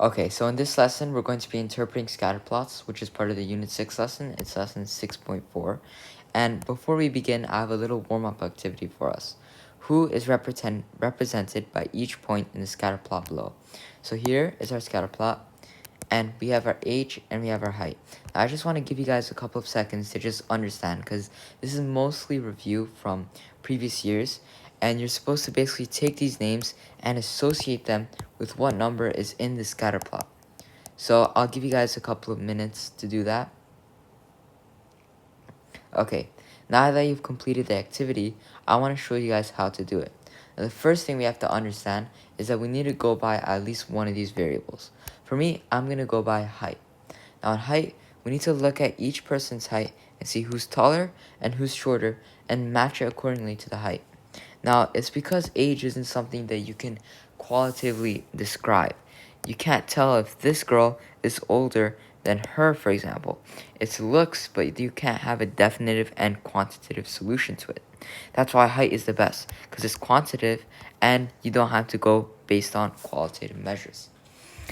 Okay, so in this lesson, we're going to be interpreting scatterplots, which is part of the Unit 6 lesson. It's lesson 6.4. And before we begin, I have a little warm-up activity for us. Who is represented by each point in the scatterplot below? So here is our scatterplot, and we have our age and we have our height. Now, I just want to give you guys a couple of seconds to just understand, because this is mostly review from previous years, and you're supposed to basically take these names and associate them with what number is in the scatter plot. So I'll give you guys a couple of minutes to do that. Okay, now that you've completed the activity, I want to show you guys how to do it. Now, the first thing we have to understand is that we need to go by at least one of these variables. For me, I'm going to go by height. Now in height, we need to look at each person's height and see who's taller and who's shorter and match it accordingly to the height. Now, it's because age isn't something that you can qualitatively describe. You can't tell if this girl is older than her, for example. It's looks, but you can't have a definitive and quantitative solution to it. That's why height is the best, because it's quantitative and you don't have to go based on qualitative measures.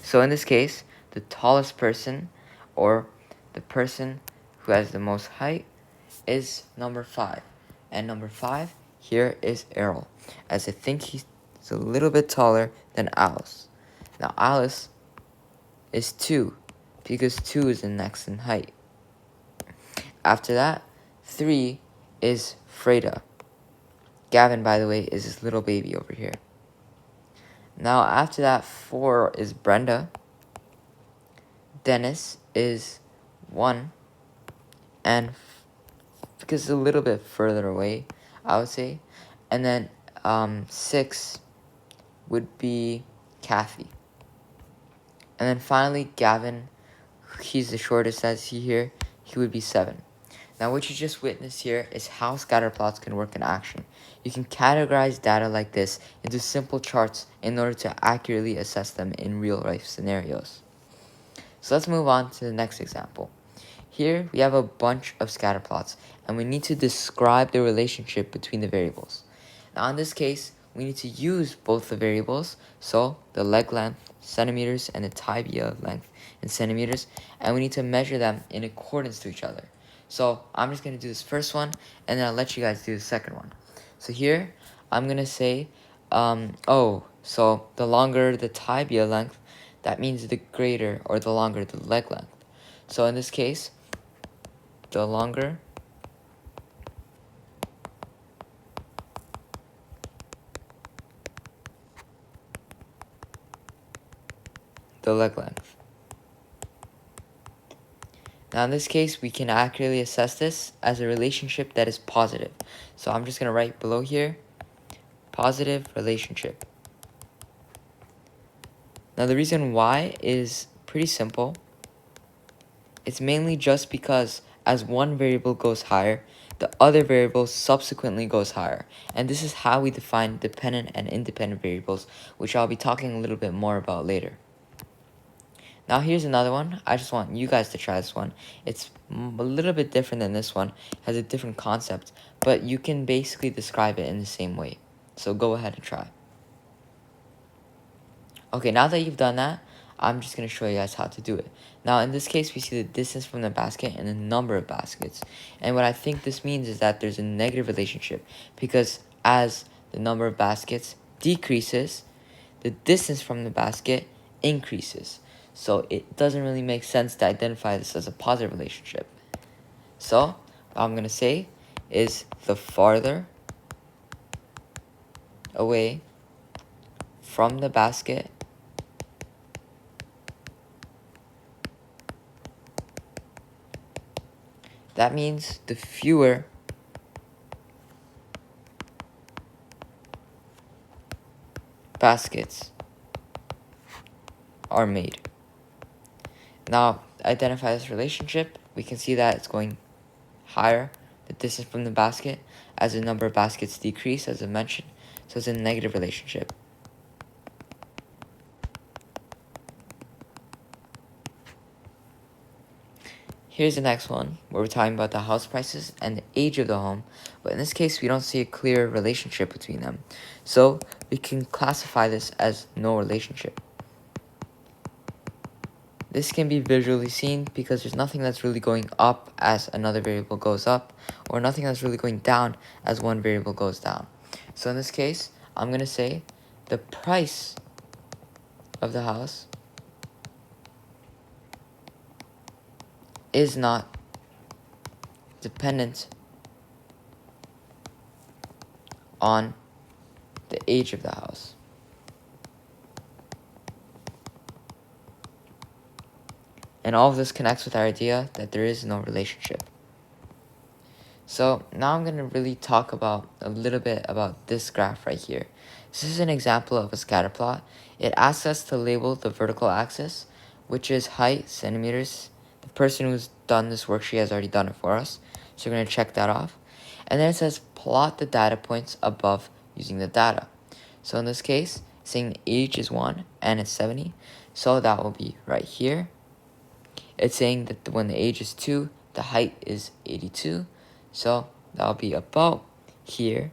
So in this case, the tallest person, or the person who has the most height, is number 5. And number 5 here is Errol, as I think he's a little bit taller than Alice. Now Alice is 2, because 2 is the next in height. After that, 3 is Freda. Gavin, by the way, is his little baby over here. Now after that, 4 is Brenda. Dennis is 1, and because it's a little bit further away, I would say. And then 6 would be Kathy. And then finally, Gavin, he's the shortest as he would be 7. Now what you just witnessed here is how scatterplots can work in action. You can categorize data like this into simple charts in order to accurately assess them in real-life scenarios. So let's move on to the next example. Here we have a bunch of scatterplots, and we need to describe the relationship between the variables. Now in this case, we need to use both the variables, so the leg length, centimeters, and the tibia length in centimeters, and we need to measure them in accordance to each other. So I'm just going to do this first one, and then I'll let you guys do the second one. So here, I'm going to say, so the longer the tibia length, that means the greater or the longer the leg length. So in this case, the longer the leg length. Now in this case, we can accurately assess this as a relationship that is positive. So I'm just going to write below here, positive relationship. Now the reason why is pretty simple. It's mainly just because as one variable goes higher, the other variable subsequently goes higher. And this is how we define dependent and independent variables, which I'll be talking a little bit more about later. Now here's another one. I just want you guys to try this one. It's a little bit different than this one. It has a different concept, but you can basically describe it in the same way. So go ahead and try. Okay, now that you've done that, I'm just going to show you guys how to do it. Now, in this case, we see the distance from the basket and the number of baskets. And what I think this means is that there's a negative relationship, because as the number of baskets decreases, the distance from the basket increases. So it doesn't really make sense to identify this as a positive relationship. So what I'm going to say is the farther away from the basket that means the fewer baskets are made. Now, identify this relationship. We can see that it's going higher, the distance from the basket, as the number of baskets decrease, as I mentioned. So it's a negative relationship. Here's the next one, where we're talking about the house prices and the age of the home, but in this case, we don't see a clear relationship between them. So we can classify this as no relationship. this can be visually seen because there's nothing that's really going up as another variable goes up, or nothing that's really going down as one variable goes down. So in this case, I'm going to say the price of the house is not dependent on the age of the house. And all of this connects with our idea that there is no relationship. So now I'm going to really talk about a little bit about this graph right here. This is an example of a scatter plot. It asks us to label the vertical axis, which is height, centimeters. The person who's done this worksheet has already done it for us, so we're going to check that off. And then it says plot the data points above using the data. So in this case, saying age is 1 and it's 70, so that will be right here. It's saying that when the age is 2, the height is 82. So that'll be about here.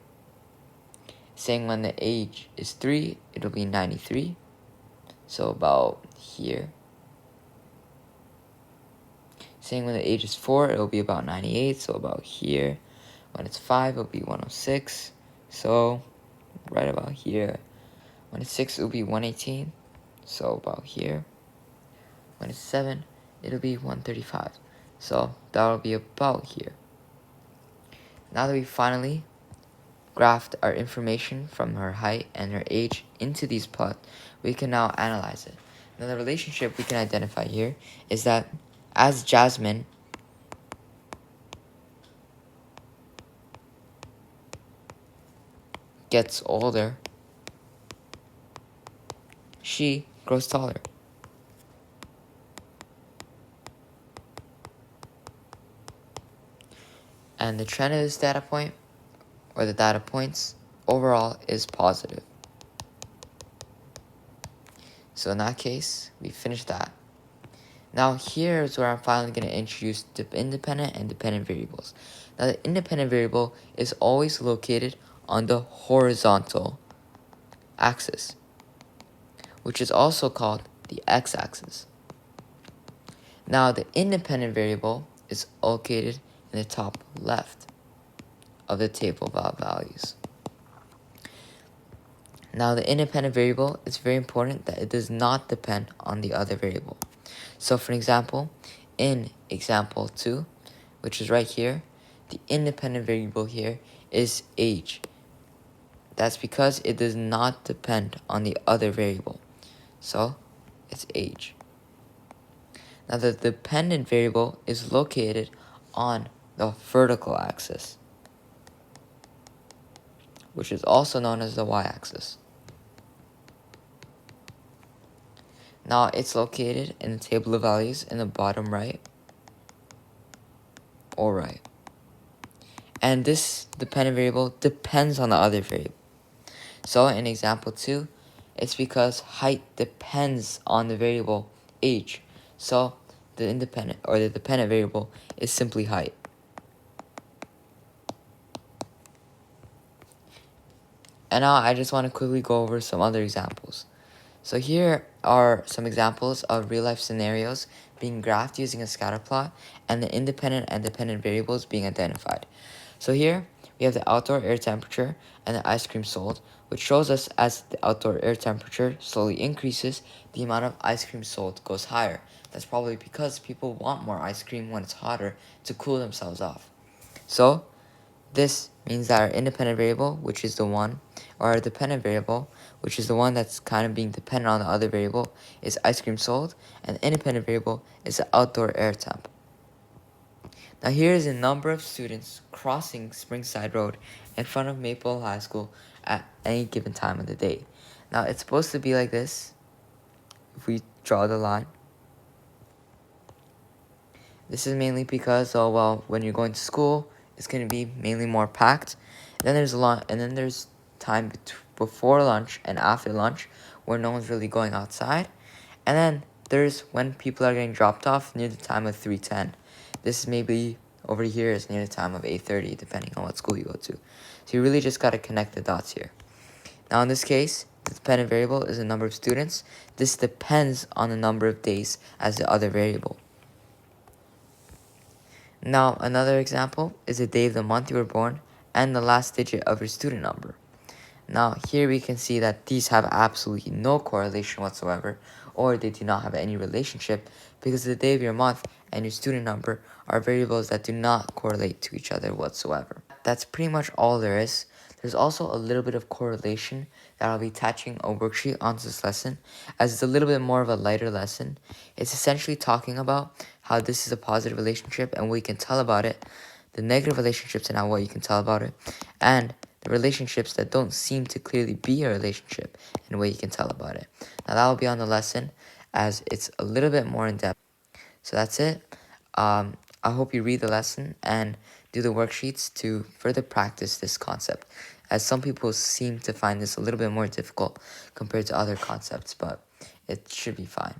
Saying when the age is 3, it'll be 93. So about here. Saying when the age is 4, it'll be about 98. So about here. When it's 5, it'll be 106. So right about here. When it's 6, it'll be 118. So about here. When it's 7, it'll be 135. So that'll be about here. Now that we finally graphed our information from her height and her age into these plots, we can now analyze it. Now the relationship we can identify here is that as Jasmine gets older, she grows taller. And the trend of this data point, or the data points, overall is positive. So in that case, we finished that. Now here is where I'm finally going to introduce the independent and dependent variables. Now the independent variable is always located on the horizontal axis, which is also called the x-axis. Now the independent variable is located in the top left of the table of values. Now the independent variable is very important that it does not depend on the other variable. So for example, in example 2, which is right here, the independent variable here is age. That's because it does not depend on the other variable. So it's age. Now the dependent variable is located on the vertical axis, which is also known as the y-axis. Now it's located in the table of values in the bottom right or right. And this dependent variable depends on the other variable. So in example 2, it's because height depends on the variable age. So the independent or the dependent variable is simply height. And now I just want to quickly go over some other examples. So here are some examples of real-life scenarios being graphed using a scatter plot and the independent and dependent variables being identified. So here we have the outdoor air temperature and the ice cream sold, which shows us as the outdoor air temperature slowly increases, the amount of ice cream sold goes higher. That's probably because people want more ice cream when it's hotter to cool themselves off. So this means that our independent variable, which is the one, or our dependent variable, which is the one that's kind of being dependent on the other variable, is ice cream sold, and the independent variable is the outdoor air temp. Now here is a number of students crossing Springside Road in front of Maple High School at any given time of the day. Now it's supposed to be like this. If we draw the line, this is mainly because, oh well, when you're going to school, it's going to be mainly more packed. And then there's a lot, and then there's time before lunch and after lunch where no one's really going outside. And then there's when people are getting dropped off near the time of 3:10. This maybe over here is near the time of 8:30, depending on what school you go to. So you really just got to connect the dots here. Now in this case, The dependent variable is the number of students. This depends on the number of days as the other variable. Now, another example is the day of the month you were born and the last digit of your student number. Now, here we can see that these have absolutely no correlation whatsoever, or they do not have any relationship, because the day of your month and your student number are variables that do not correlate to each other whatsoever. That's pretty much all there is. There's also a little bit of correlation that I'll be attaching a worksheet onto this lesson, as it's a little bit more of a lighter lesson. It's essentially talking about how this is a positive relationship and what you can tell about it, the negative relationships and how what you can tell about it, and the relationships that don't seem to clearly be a relationship and what you can tell about it. Now that will be on the lesson, as it's a little bit more in depth. So that's it. I hope you read the lesson and do the worksheets to further practice this concept, as some people seem to find this a little bit more difficult compared to other concepts, but it should be fine.